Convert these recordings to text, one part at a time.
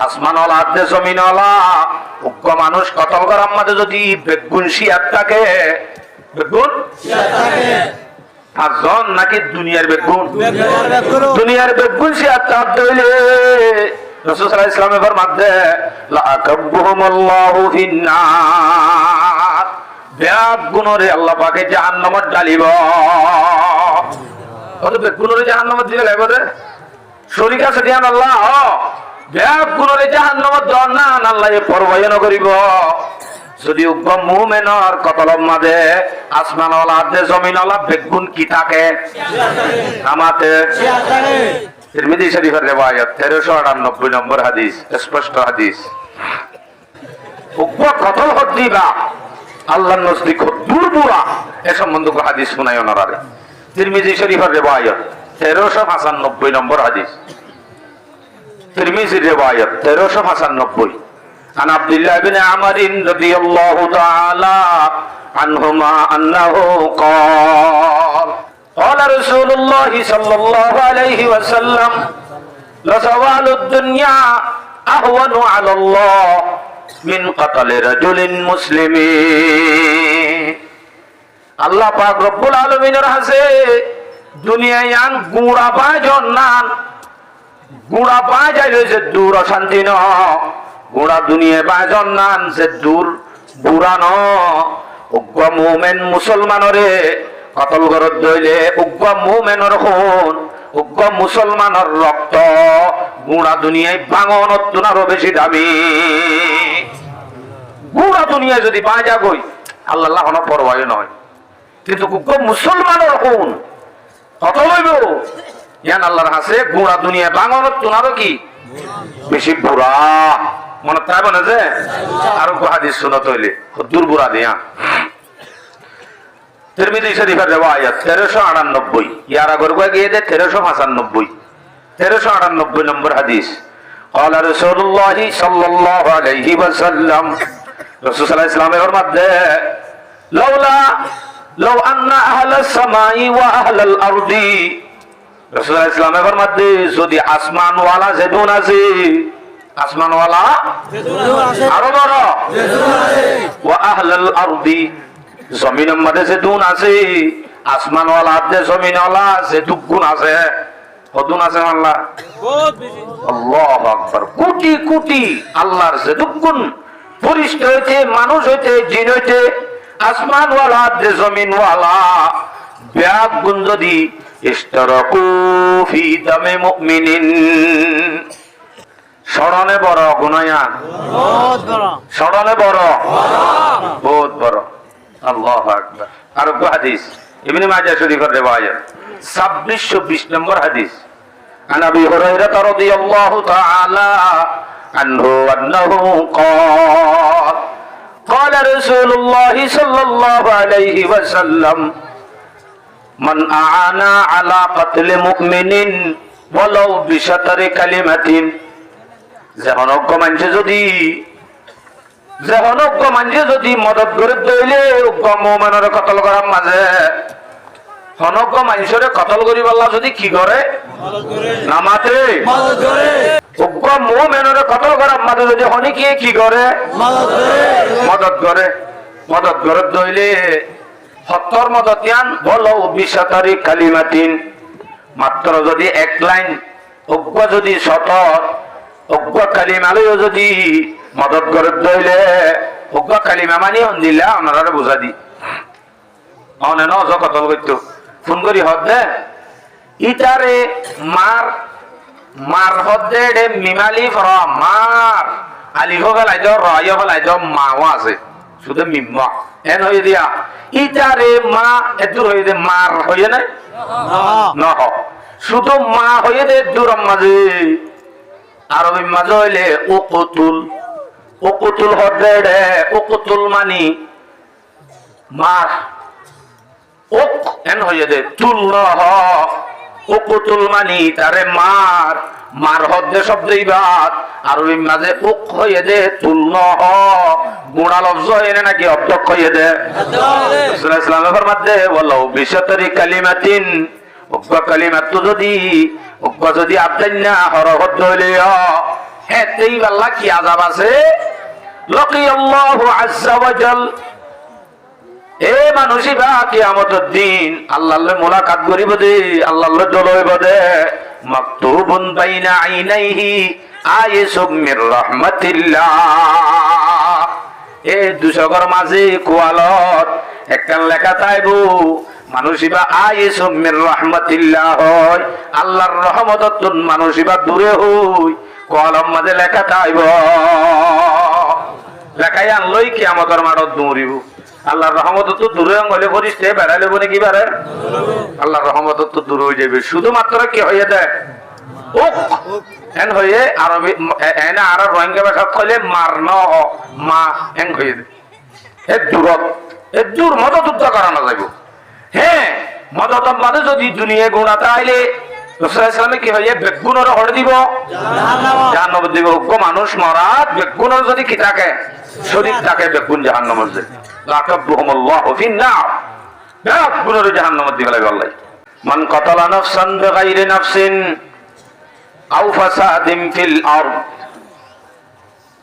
আসমানওয়ালা আদে জমিনওয়ালা উগ্র মানুষ কতল করার মাঝে যদি বেগুন শিয়ার থাকে, বেগুন পাঁচজন নাকি দুনিয়ার বেগুন, দুনিয়ার বেগুন শিয়ার থাকতে হইলে রাসূল সাল্লাল্লাহু আলাইহি ওয়াসাল্লামের মধ্যে লাআকাবহুমুল্লাহু ফিন্নার, বেগুনরে আল্লাহ পাকে জাহান্নামে ডালিব। কত বেগুনরে জাহান্নামে দিবে লাগবে, শরীক আছে ধ্যান আল্লাহ বেগুনরে জাহান্নামে দন না আল্লাহ পরবায়ন করিব। যদি উগ্র মুমিনের কতলম মাঝে আসমানওয়ালা আদে জমিনওয়ালা বেগুন কি থাকে আমাতে। তিরমিজি শরীফের রিওয়ায়াত 1398 নম্বর হাদিস, স্পষ্ট হাদিস। উগ্র কতল হদিবা আল্লাহর নজদিক দুর্বুরা এ সম্বন্ধে হাদিস শোনায় ওনারে। তিরমিজি শরীফের রিওয়ায়াত 1395 নম্বর হাদিস, তিরমিজি রিওয়ায়াত 1395। عن عبد الله بن عمرو رضي الله تعالى عنهما أنه قال قال رسول الله صلى الله عليه وسلم لزوال الدنيا أهون على الله من قتل رجل مسلم। আল্লাহ পাক রব্বুল আলামিনের হাসে দুনিয়ায় আন গুড়া পায় জন্নান, গুড়া পায় যায় যে দূর অশান্তি ন, গুড়া দুনিয়া পায় জন্নান যে দূর বুড়া ন। উগ্র মুমিন মুসলমানরে কতল করত দইলে উগ্র মুমিনের খুন, উগ্র মুসলমানের রক্ত গুড়া দুনিয়ায় বাঙনত তুনারও বেশি দামি। গুড়া দুনিয়ায় যদি পায় যা গই আল্লাহ কোনো পরোয়া নয়, কিন্তু উগ্র মুসলমানের খুন কত লইব ইয়ান আল্লাহর হাসে গুড়া দুনিয়া বাঙনত তুনারও কি বেশি বুড়া। মনে তাই বলে যে আরো হাদিস শোনা তৈলে দুর্বুরা দিয়া। তিরমিজি শরীফের রিওয়ায়াত 1398, ইয়ার আগর গিয়ে দে 1395, 1398 নম্বর হাদিস। قال رسول الله صلى الله عليه وسلم, রাসূল সাল্লাল্লাহু আলাইহি ওয়াসাল্লামের মধ্যে لو ان اهل السماء واهل الارض, রাসূল সাল্লাল্লাহু আলাইহি ওয়াসাল্লামের মধ্যে যদি আসমান ওয়ালা জেদুন আছে, আসমান ওয়ালা আরো বড় ওয়া আহলাল আরদি, জমিনের মধ্যে জেদুন আছে, আসমান ওয়ালা আদে জমিন ওয়ালা জেদুগুন আছে, কতগুণ আছে আল্লাহ বহুত বেশি। আল্লাহু আকবার, কোটি কোটি আল্লাহর জেদুগুন ফেরেশতা হইতে মানুষ হইতে জিন হইতে আসমান ওয়ালা আদে জমিন ওয়ালা বেগুন যদি ইশতারাকু ফি দামে মুমিনিন, স্মরণে বড় গুনায়ান, বহুত বড় স্মরণে বড়, বহুত বড়। আল্লাহু আকবার। আর হাদিস ইবনে মাজাহ শরীফের রিওয়ায়াত 2620 নম্বর হাদিস। عن ابي هريره رضي الله تعالى عنه انه قال قال رسول الله صلى الله عليه وسلم من اعان على قتل مؤمن ولو بشطر كلمه, যখন অজ্ঞ মানুষে যদি মদত করে দইলে অজ্ঞ মুমিনের কতল করার মাঝে অনজ্ঞ মানুষের কতল করি বললা যদি কি করে নামাতে অজ্ঞ মুমিনের কতল করার মাঝে যদি হনি কি করে মদত করে, মদত করে দইলে সত্তর মদতিয়ান বলো বিশতারি কালিমাতিন, মাত্র যদি এক লাইন অজ্ঞ যদি সতর অজ্ঞ কালিমালয় যদি মদত করে দইলে অজ্ঞ কালিমা মানি হন দিলে আপনারা বুঝা দি অনে ন কতল করতো ফোন করি হদ দে ইটারে মার মার হদ দে মিমালি ফর মার আলিফ ফেলাই দাও রয় ফেলাই দাও মাও আছে শুধু মিম্মা এন হয়ে দিয়া ইটারে মা এদুর হয়ে দে মার হয়ে নাই নহ শুধু মা হয়ে দে দূর মাঝে আরবি মাঝে হইলে উকুতুল, উকুতুল হদে রে উকুতুল মানি মার, ওক এন হয়ে দে তুল নহ উকুতুল মানি তারে মার, মার হদে শব্দ ইবাদ আরবি মাঝে ওক হয়ে দে তুল নহ গুণা লফজ হয়ে নাকি অধ্যক্ষ হয়ে দে রাসূলুল্লাহ সাল্লাল্লাহু আলাইহি ওয়াসাল্লাম মধ্যে ওয়ালাউ বিশাতারি কালিমাতিন, অজ্ঞ কালিমা তো যদি অজ্ঞ যদি আবদান্না হরহত হইলে হ্যাঁ তেই আল্লাহ কি আযাব আছে লাকিয়াল্লাহু আযজা ওয়া জাল এ মানুষিবা কিয়ামতের দিন আল্লাহর মুলাকাত করিব দে আল্লাহর দলইব দে মাকতুবুন বাইনা আইনাইহি আয়াসুম মির রাহমাতিল্লাহ এ দুশগর মাঝে কোয়ালত একটা লেখা তাইবো মানুষিবা আয়াসুম মির রাহমাতিল্লাহ হয় আল্লাহর রহমততুন মানুষিবা দূরে হই কলম মাঝে লেখা তাইব লেখাই আনলই কিয়ামতের মাঠত দৌড়িব আল্লাহর রহমত তো দূরে হলে ফরিস্তে বেড়াইলে বলে কি বেড়ে আল্লাহর রহমত তো দূর হয়ে যাবে শুধুমাত্র কি হয়ে দেয় এন হয়ে আরবি এনে আর রোহিঙ্গা ভাষা কইলে মারন মা এন হয়ে দেয় এ দূর মদত উদ্ধার করানো যাইব হ্যাঁ মদত মাঝে যদি দুনিয়া গুণাতে আইলে রাসূলুল্লাহ কি হয়ে বেগুনের হড় দিব জাহান্নাম দিব মানুষ মরাত বেগুনের যদি কি থাকে শরীর থাকে বেগুন জাহান্নামের যে লাকাবহুমুল্লাহু ফিন-নার বেগুনের জাহান্নামের দিকে লাগে আল্লাহ মান কাতালা নাফসান বিগাইরি নাফসিন আও ফাসাদিন ফিল আরদ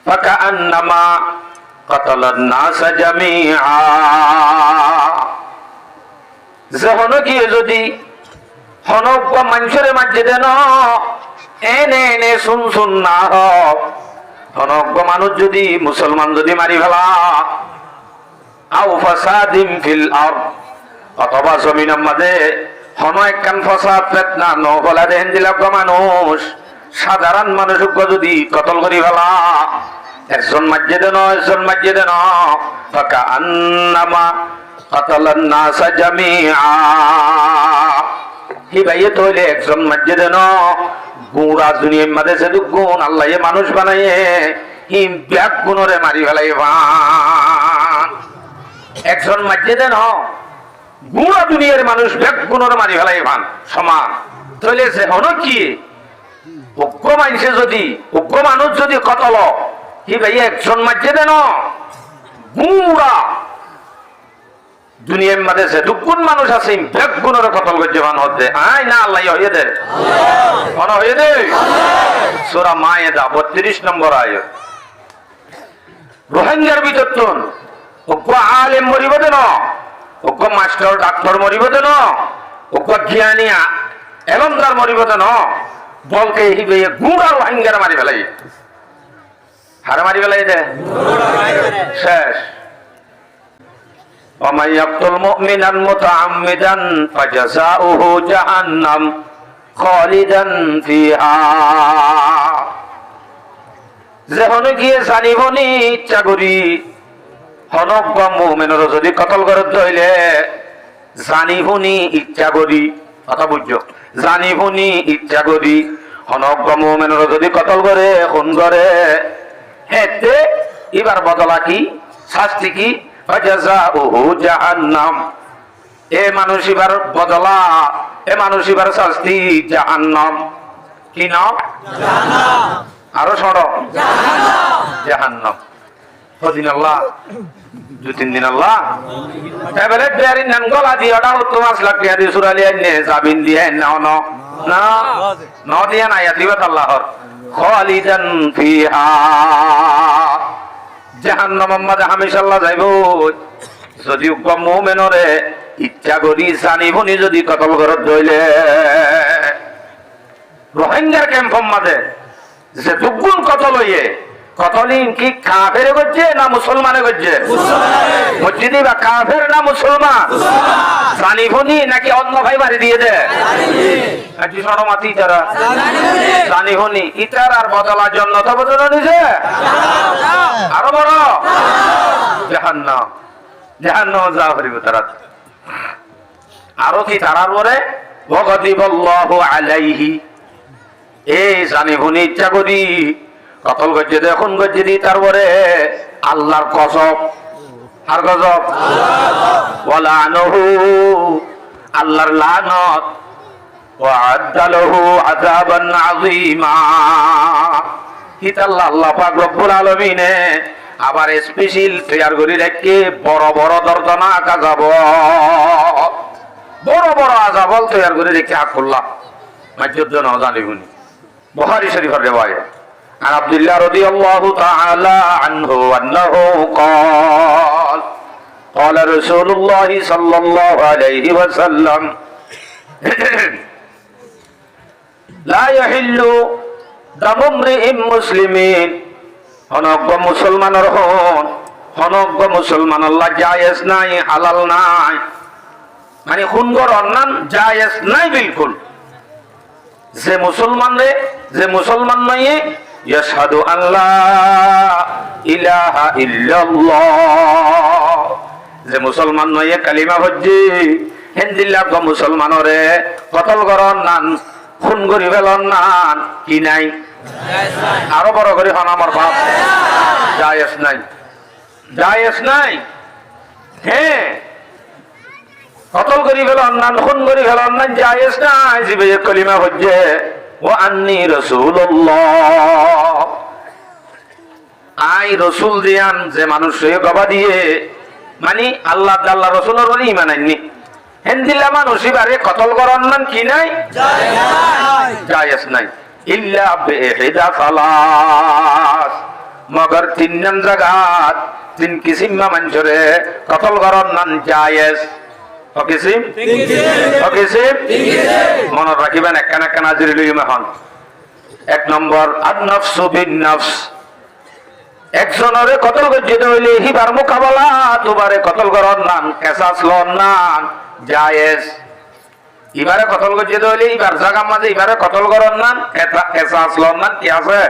ফাকান্নামা কাতালান নাস জামিআ যখন কি যদি হনক মানুষের মাঝে দেন এনে এনে শুন না হনক মানুষ যদি মুসলমান যদি মারি ফেলা আও ফাসাদিন ফিল আরদ অথবা জমিনের মাঝে হন একখান ফসাদ ফিতনা নহলা দেন দিলাক মানুষ সাধারণ মানুষকে যদি কতল করি ফেলা একজন মাঝে দেন একজন মাঝে দেন ফাকান্নামা কাতালান নাস জামিআ হি ভাইয়ে তইলে একজন মাঝে দেন গুড়া দুনিয়ার মাঝে সে গুণ আল্লাহ মানুষ বানাইয়ে হি ব্যাগ গুণরে মারি ফেলাই একজন মাঝে দেন গুড়া দুনিয়ার মানুষ ব্যাগ গুণরে মারি ফেলাই ভান সমান তইলে সে হন কি অজ্ঞ মানুষে যদি অজ্ঞ মানুষ যদি কতল হি ভাইয়ে একজন মাঝে দেন গুড়া দুনিয়ার মধ্যে সে দুগুণ মানুষ আছে ব্যাগ গুণের কতল করছে মান হতে আয় না আল্লাহ হয়ে দে মনে হয়ে দে সূরা মায়েদা 32 নম্বর আয়াত রোহিঙ্গার ভিতর তোন অজ্ঞ আলেম মরিব দেন অজ্ঞ মাস্টার ডাক্তার মরিব দেন অজ্ঞ জ্ঞানী এলমদার মরিব দেন বলকে হিবে গুড়া রোহিঙ্গার মারি ফেলাই হারে মারি ফেলাই দে শেষ ومن يقتل مؤمنا متعمدا فجزاؤه جهنم خالدا فيها যখন গিয়ে জানিবনি ইচ্ছা করি হনক বা মুমিনের যদি কতল করে ধইলে জানিবনি ইচ্ছা করি কথা বুঝছো জানিবনি ইচ্ছা করি হনক বা মুমিনের যদি কতল করে খুন করে হেতে এবার বদলা কি শাস্তি কি ফাজাযাউহু জাহান্নাম এ মানুষিবার বদলা এ মানুষিবার শাস্তি জাহান্নাম কি নাম জাহান্নাম আরো ছড়ো জাহান্নাম জাহান্নাম কদিন আল্লাহ দুই তিন দিন আল্লাহ এবারে বেয়ারি নাম গলা দিয়ে ওটা তো 5 লাখ টাকা দিয়ে সুরালি আইনে জামিন দিয়ে না না ন দিয়া না ইয়াতিবাত আল্লাহর খালিদান ফিহা জাহান্নামের মধ্যে হামেশা আল্লাহ যাইব যদি মুমিনরে ইচ্ছা করি জানিবনি যদি কতল ঘরত ধইলে রোহিঙ্গার ক্যাম্পের মধ্যে যে দুগুণ কতল হইয়ে কতলিন কি কাফের করছে না মুসলমানে করছে মসজিদে বা কাফের না মুসলমান জানিবনি নাকি অন্য ভাই মারি দিয়ে দে একটি সরমাতি তারা জানিবনি ইতার আর বদলার জন্য তো বদলা নিছে আরো বড় জাহান্নাম জাহান্নাম যা করিব তারা আরো কি তারার পরে ওয়াগদিবাল্লাহু আলাইহি এই জানিবনি ইচ্ছা করি কতল করছে দেখুন করছে দি তারপরে আল্লাহর কসম আর গজব ওয়ালানহু আল্লাহর লানত ওয়া আদালহু আযাবান আযীমা হিতাল্লাহ আল্লাহ পাক রব্বুল আলামিন আবার স্পেশাল তৈয়ার করে রেখে বড় বড় দর্দনাক আযাব বড় বড় আযাব তৈয়ার করে রেখে আকুল্লাহ মাজ্জুদ জন জানিবনি বুখারী শরীফের রিওয়ায়াত عن عبد الله رضي الله تعالى عنه أنه قال قال رسول الله صلى الله عليه وسلم لا يحل دم امرئ مسلم হনজ্ঞ মুসলমানের হন হনজ্ঞ মুসলমান আল্লাহ জায়েজ নাই হালাল নাই মানে খুনগর অন্যান জায়েজ নাই বিলকুল যে মুসলমান নয় ইয়াশহাদু আল্লা ইলাহা ইল্লাল্লাহ যে মুসলমান নয় কালিমা পড়ছি হিন্দিল্লাহ মুসলমানরে কতল করন নান খুন করি ফেলন নান কি নাই আরো বড় করে হন আমার বাপ জায়েজ নাই হ্যাঁ কতল করি ফেলন নান খুন করি ফেলন নান জায়েজ নাই জিবে কালিমা পড়ছে ও আন্নি রাসূলুল্লাহ আই রাসূল দিয়ান যে মানুষ গবা দিয়ে মানে আল্লাহ আল্লাহ রাসূলের উপর ঈমান আননি হিন্দিলা মানুষ ইবারে কতল করন নান কি নাই জায়েজ নাই ইল্লা বিহিদা সালাস মগর তিন জায়গাত তিন কিসিম মানুষরে কতল করন নান জায়েজ মনে রাখিবেন একখান হাজির লইম এখন 1 নম্বর আন-নাফসু বিন-নাফস একজনরে কতল করতে হইলে হিবার মোকাবেলা দুবারে কতল করন নান কেসাস লন নান জায়েজ ইবারে কতল করতে হইলে ইবার জায়গার মাঝে ইবারে কতল করন নান কেসাস লন নান কি আছে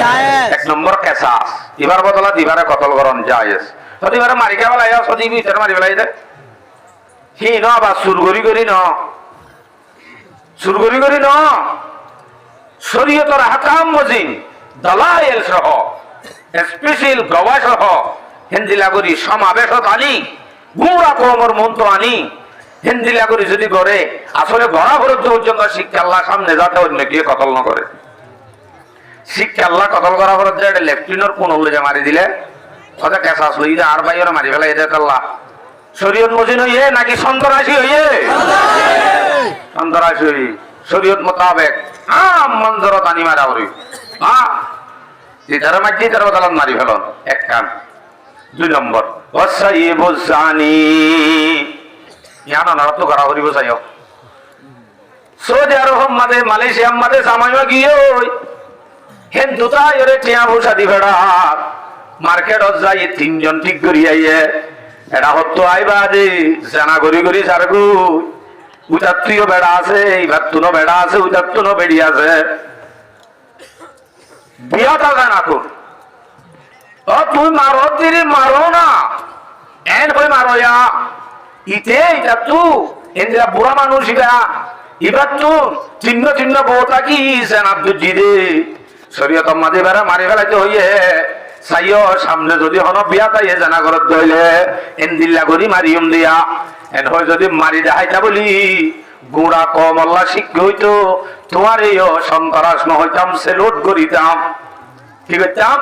জায়েজ 1 নম্বর কেসাস ইবার বদলা দিবারে কতল করন জায়েজ যদি ইবারে মারি খাওয়া আয়া সদি ভিতর মারি ফেলাই দে হি ন বা সুরগরি করি ন শরীয়তের আহকাম মজিন দালাইল সহ স্পেশাল গওয়া সহ হিন্দিলা করি সমাবেশত আনি গুড়া কমর মন্ত্র আনি হিন্দিলা করি যদি করে আসলে গড়া পর্যন্ত পর্যন্ত শিক্ষা আল্লাহ সামনে যাতে অন্য গিয়ে কতল না করে শিক্ষা আল্লাহ কতল করা পর্যন্ত এটা লেফটিনের কোন উল্লেজে মারি দিলে কথা কেসাস লই আর বাইরে মারি ফেলাই দেয় আল্লাহ শরীয়ত মজিন হইয়ে নাকি সন্তরাশি হইয়ে সন্তরাশি হই শরীয়ত মোতাবেক মঞ্জরত আনি মারা হই যেটার মাঝে তার বদলান মারি ফেলন এক কাম 2 নম্বর ওয়াসাইবুজ জানি ইয়ানা নারত করা হরিব চাইও সৌদি আরব মাঝে মালয়েশিয়া মাঝে জামাইও গিয়ে ওই হিন্দুতা এরে টিয়া ভূষা দি ভেড়া মার্কেটত যাই 3 জন ঠিক করি আইয়ে এটা হতো আইবা যে জানা গড়ি সারগু উদাত্তীয় বেড়া আছে এইবার তুনো বেড়া আছে উদাত্তুনো বেড়ি আছে বিয়াটা জানা তোর তুই মারো দিদি মারো না এন হয়ে মারো ইতে এটা তু এন্দ্রা বুড়া মানুষ এবার তুন চিহ্ন বউটা কি জানা বুঝি দে শরীয়ত মাঝে বেড়া মারি ফেলাইতে হইয়ে সাইও সামনে যদি হন বিয়া তাই জানা করত দইলে এন্দিল্লা করি মারিয়ম দিয়া এন হয় যদি মারি দেখাইতা বলি গুড়া কম আল্লাহ শিক্ষা হইতো তোমার এই সন্তারাস ন হইতাম সেলুট করিতাম কি করতাম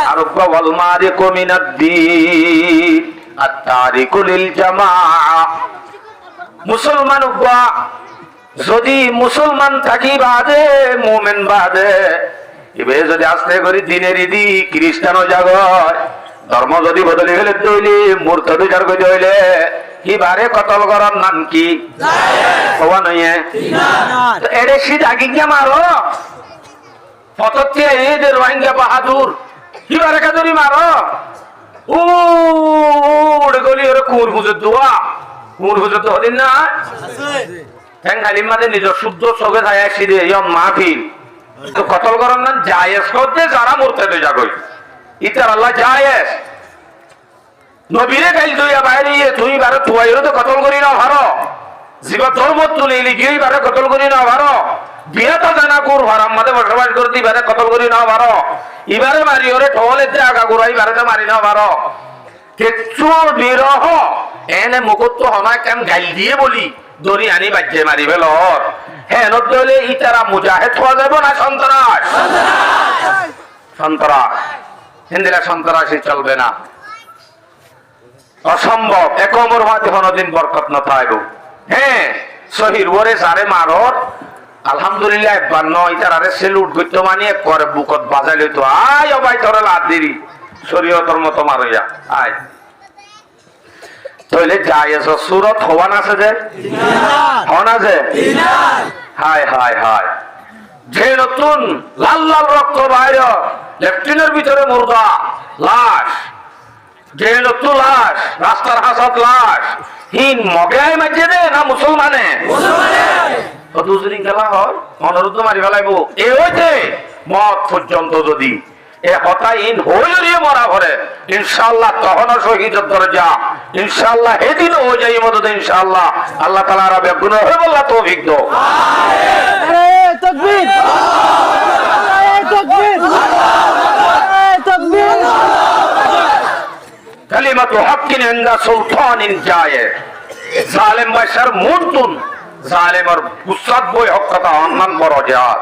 আর ওয়াল মারিকু মিনাদ-দীন আত-তারিকু লিল জামাআ মুসলমান যদি মুসলমান থাকি বাদে মুমিন বাদে এবে যদি আস্তে করি দিনের ইদি খ্রিস্টানও জাগয় ধর্ম যদি বদলি ফেলে তৈলি মূর্তি যার কইতে হইলে কিবারে কতল করার নাম কি হওয়া নইয়ে এরে সিধা গিয়ে মারো ফততে এদের রোহিঙ্গা বাহাদুর কিবারে কাদুরি মারো উড়ে গলি ওরে কুর হুজুর দোয়া কুর হুজুর তো হদিন না হ্যাঁ খালির মাঝে নিজের শুদ্ধ চোখে যায় সিধে মাহফিল তো কতল করার না জায়েজ করতে যারা মরতে যাগই ইতার আল্লাহ জায়েজ নবীরে গাইল দইয়া বাইরে তুই বারে তুয়াইরো তো কতল করি না ভারো জীবা ধর্ম তুলে লিগিয়ে বারে কতল করি না ভারো বিয়া তো জানা কোর হারাম মাঝে বসবাস করতে বারে কতল করি না ভারো এবারে মারি ওরে ঠলেতে আগা গুড়াই বারে তো মারি না ভারো কেচ্ছু নিরহ এনে মুকুত হনায় কেন গাইল দিয়ে বলি দড়ি আনি বাজ্যে মারি ফেলর হ্যাঁ নদলে ইতারা মুজাহিদ হওয়া যাবে না সন্ত্রাস হিন্দিরা সন্ত্রাসী চলবে না অসম্ভব একমর মাঝে কোনদিন বরকত না পাইব হ্যাঁ শহীদ ওরে সারে মারর আলহামদুলিল্লাহ একবার নয় তার আরে সেলুট করতে মানিয়ে করে বুকত বাজাইল তো আয় ও ভাই তোরা লাদ দিরি শরীয়তর মতো মারইয়া আয় তাহলে যাই এসো সুরত হওয়ান আছে যে হন আছে হায় হায় হায় যে নতুন লাল লাল রক্ত বাইর লেফটিনের ভিতরে মুর্দা লাশ যে নতুন লাশ রাস্তার হাসাত লাশ হিন মগে মাঝে দে না মুসলমানে দুজনী খেলা হয় অনুরোধ মারি ফেলাইব এ হইতে মত পর্যন্ত যদি এ হতাই ইন হইয়ে মরা ভরে ইনশাআল্লাহ তখন শহীদের দরজা ইনশাআল্লাহ এদিন হয়ে যাই মদত ইনশাআল্লাহ আল্লাহ তাআলা আর বেগুন হয়ে বললা তৌফিক দাও নারে তাকবীর নারে তাকবীর নারে তাকবীর কালিমাতু হাক্কিন ইনদা সুলতানিন জায়ের জালেম বাইসার মুনতুন জালেমর উস্তাদ বই হক কথা অন্যান্য বড় জাত